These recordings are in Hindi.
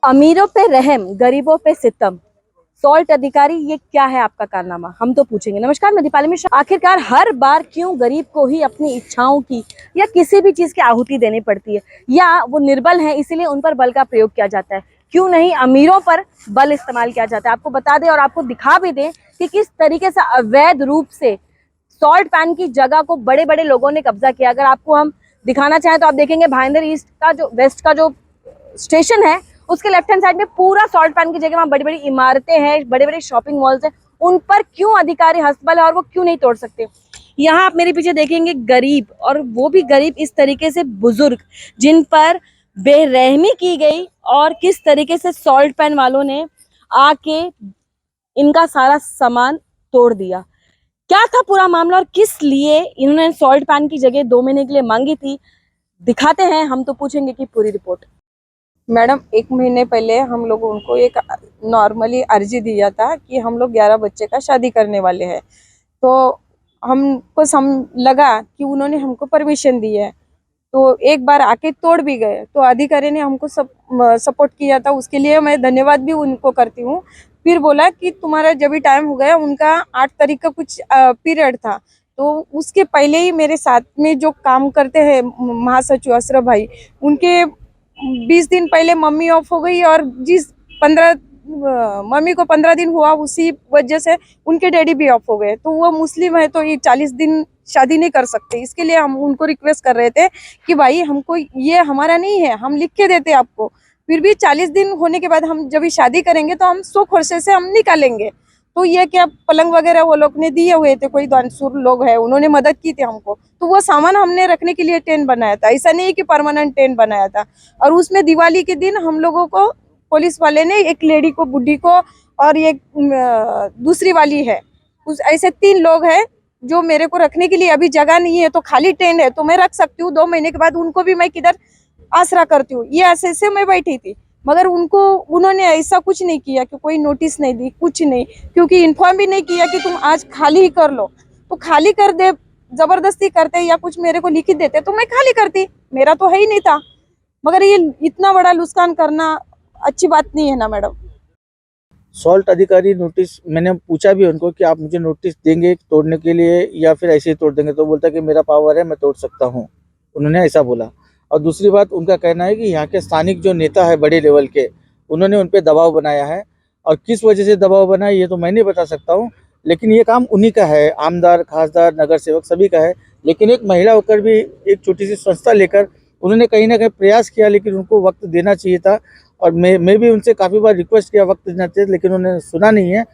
अमीरों पे रहम, गरीबों पे सितम, सॉल्ट अधिकारी, ये क्या है आपका कारनामा, हम तो पूछेंगे। नमस्कार, मैं दीपाली मिश्रा। आखिरकार हर बार क्यों गरीब को ही अपनी इच्छाओं की या किसी भी चीज की आहुति देनी पड़ती है, या वो निर्बल हैं इसीलिए उन पर बल का प्रयोग किया जाता है? क्यों नहीं अमीरों पर बल इस्तेमाल किया जाता है? आपको बता दें और आपको दिखा भी दें कि किस तरीके से अवैध रूप से सॉल्ट पैन की जगह को बड़े बड़े लोगों ने कब्जा किया। अगर आपको हम दिखाना चाहें तो आप देखेंगे भाईंदर ईस्ट का जो वेस्ट का जो स्टेशन है, उसके लेफ्ट हैंड साइड में पूरा सॉल्ट पैन की जगह वहां बड़ी बड़ी इमारतें हैं, बड़े बड़े शॉपिंग मॉल्स हैं। उन पर क्यों अधिकारी हस्तबल है और वो क्यों नहीं तोड़ सकते? यहाँ आप मेरे पीछे देखेंगे गरीब, और वो भी गरीब इस तरीके से बुजुर्ग जिन पर बेरहमी की गई, और किस तरीके से सॉल्ट पैन वालों ने आके इनका सारा सामान तोड़ दिया। क्या था पूरा मामला और किस लिए इन्होंने सॉल्ट पैन की जगह 2 महीने के लिए मांगी थी, दिखाते हैं। हम तो पूछेंगे कि पूरी रिपोर्ट। मैडम, 1 महीने पहले हम लोग उनको एक नॉर्मली अर्जी दिया था कि हम लोग 11 बच्चे का शादी करने वाले हैं। तो हमको लगा कि उन्होंने हमको परमिशन दी है, तो एक बार आके तोड़ भी गए। तो अधिकारी ने हमको सपोर्ट किया था, उसके लिए मैं धन्यवाद भी उनको करती हूँ। फिर बोला कि तुम्हारा जब भी टाइम हो गया, उनका 8 तारीख का कुछ पीरियड था, तो उसके पहले ही मेरे साथ में जो काम करते हैं महासचिव अशरफ भाई, उनके 20 दिन पहले मम्मी ऑफ हो गई, और जिस 15 मम्मी को 15 दिन हुआ, उसी वजह से उनके डैडी भी ऑफ हो गए। तो वो मुस्लिम है, तो ये 40 दिन शादी नहीं कर सकते। इसके लिए हम उनको रिक्वेस्ट कर रहे थे कि भाई हमको ये हमारा नहीं है, हम लिख के देते आपको। फिर भी 40 दिन होने के बाद हम जब भी शादी करेंगे तो हम 100 खर्चे से हम निकालेंगे। तो ये क्या पलंग वगैरह वो लोग ने दिए हुए थे, कोई दानशूर लोग है, उन्होंने मदद की थी हमको। तो वो सामान हमने रखने के लिए टेंट बनाया था, ऐसा नहीं कि परमानेंट टेंट बनाया था। और उसमें दिवाली के दिन हम लोगों को पुलिस वाले ने एक लेडी को, बुढ़ी को, और एक दूसरी वाली है, उस ऐसे 3 लोग हैं जो मेरे को रखने के लिए अभी जगह नहीं है, तो खाली टेंट है तो मैं रख सकती हूँ। 2 महीने के बाद उनको भी मैं किधर आसरा करती हूँ, ये ऐसे से मैं बैठी थी। मगर उन्होंने ऐसा कुछ नहीं किया कि कोई नोटिस नहीं दी, कुछ नहीं, क्योंकि इन्फॉर्म भी नहीं किया कि तुम आज खाली ही कर लो। तो खाली कर दे, जबरदस्ती करते या कुछ मेरे को लिखित देते तो मैं खाली करती, मेरा तो है ही नहीं था। मगर ये इतना बड़ा नुकसान करना अच्छी बात नहीं है ना मैडम। सॉल्ट अधिकारी नोटिस, मैंने पूछा भी उनको कि आप मुझे नोटिस देंगे तोड़ने के लिए या फिर ऐसे ही तोड़ देंगे, तो बोलता कि मेरा पावर है, मैं तोड़ सकता हूँ, उन्होंने ऐसा बोला। और दूसरी बात, उनका कहना है कि यहाँ के स्थानिक जो नेता है बड़े लेवल के, उन्होंने उन पर दबाव बनाया है, और किस वजह से दबाव बनाया ये तो मैं नहीं बता सकता हूँ, लेकिन ये काम उन्हीं का है, आमदार, खासदार, नगर सेवक सभी का है। लेकिन एक महिला होकर भी एक छोटी सी संस्था लेकर उन्होंने कहीं ना कहीं प्रयास किया, लेकिन उनको वक्त देना चाहिए था। और मैं भी उनसे काफ़ी बार रिक्वेस्ट किया वक्त देना चाहिए, लेकिन उन्होंने सुना नहीं है।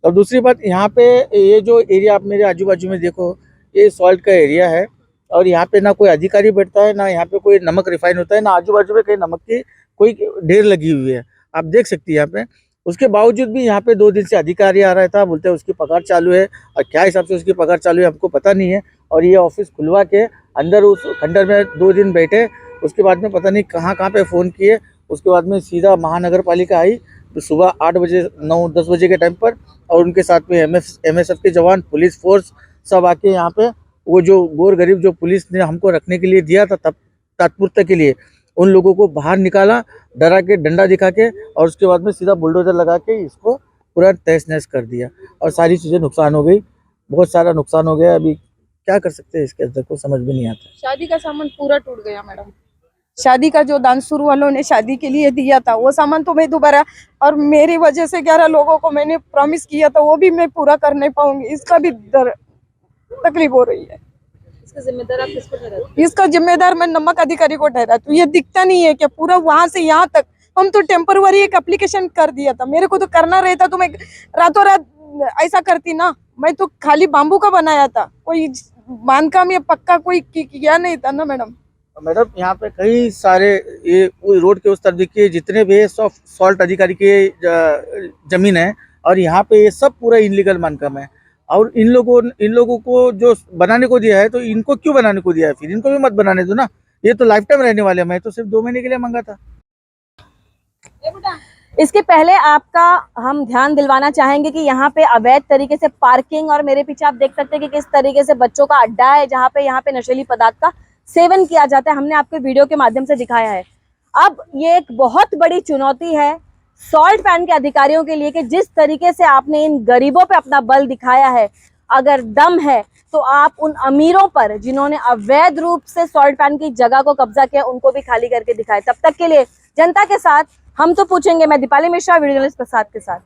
और दूसरी बात, यहाँ पे ये जो एरिया आप मेरे आजू बाजू में देखो, ये सॉल्ट का एरिया है, और यहाँ पे ना कोई अधिकारी बैठता है, ना यहाँ पे कोई नमक रिफाइन होता है, ना आजू बाजू में कहीं नमक की कोई ढेर लगी हुई है, आप देख सकती है यहाँ पे। उसके बावजूद भी यहाँ पे 2 दिन से अधिकारी आ रहा था, बोलते हैं उसकी पगार चालू है, और क्या हिसाब से उसकी पगार चालू है हमको पता नहीं है। और ये ऑफिस खुलवा के अंदर उस खंडर में 2 दिन बैठे, उसके बाद में पता नहीं कहाँ कहाँ पे फ़ोन किए। उसके बाद में सीधा महानगर पालिका आई, तो सुबह 8 बजे 9-10 बजे के टाइम पर, और उनके साथ में MSF के जवान, पुलिस फोर्स सब आके यहाँ पे, वो जो गोर गरीब जो पुलिस ने हमको रखने के लिए दिया था तब तत्पूर्ता के लिए, उन लोगों को बाहर निकाला, डरा के, डंडा दिखा के, और उसके बाद में सीधा बुलडोजर लगा के इसको पूरा तहस नहस कर दिया, और सारी चीज़ें नुकसान हो गई, बहुत सारा नुकसान हो गया। अभी क्या कर सकते हैं इसके अंदर, को समझ में नहीं आता। शादी का सामान पूरा टूट गया मैडम। शादी का जो दानशूर वालों ने शादी के लिए दिया था, वो सामान तो मैं दोबारा, और मेरी वजह से 11 लोगों को मैंने प्रॉमिस किया था, वो भी मैं पूरा कर नहीं पाऊंगी। इसका भी तकलीफ हो रही है। इसका जिम्मेदार आप किसको ठहराते? इसका जिम्मेदार मैं नमक अधिकारी को ठहराती हूँ। ये दिखता नहीं है क्या पूरा वहां से यहाँ तक? हम तो टेम्परवरी एक एप्लीकेशन कर दिया था, मेरे को तो करना रहता तो मैं रातों रात ऐसा करती ना। मैं तो खाली बाम्बू का बनाया था, कोई बांधकाम या पक्का कोई किया नहीं था ना मैडम। मैडम, यहाँ पे कई सारे, ये रोड के उस तरफ देखिए जितने भी सॉल्ट अधिकारी के जमीन है, और यहाँ पे ये सब पूरा इनलीगल बांधकाम है। और इन लोगों को जो बनाने को दिया है, तो इनको क्यों बनाने को दिया है? फिर इनको भी मत बनाने दो ना, ये तो लाइफ टाइम रहने वाले हैं। मैं तो सिर्फ 2 महीने के लिए मांगा था। इसके पहले आपका हम ध्यान दिलवाना चाहेंगे कि यहाँ पे अवैध तरीके से पार्किंग, और मेरे पीछे आप देख सकते हैं कि किस तरीके से बच्चों का अड्डा है, जहाँ पे यहाँ पे नशीली पदार्थ का सेवन किया जाता है। हमने आपको वीडियो के माध्यम से दिखाया है। अब ये एक बहुत बड़ी चुनौती है सॉल्ट पैन के अधिकारियों के लिए कि जिस तरीके से आपने इन गरीबों पे अपना बल दिखाया है, अगर दम है तो आप उन अमीरों पर जिन्होंने अवैध रूप से सॉल्ट पैन की जगह को कब्जा किया उनको भी खाली करके दिखाए। तब तक के लिए जनता के साथ हम तो पूछेंगे। मैं दीपाली मिश्रा, वीडियो जर्नलिस्ट प्रसाद के साथ।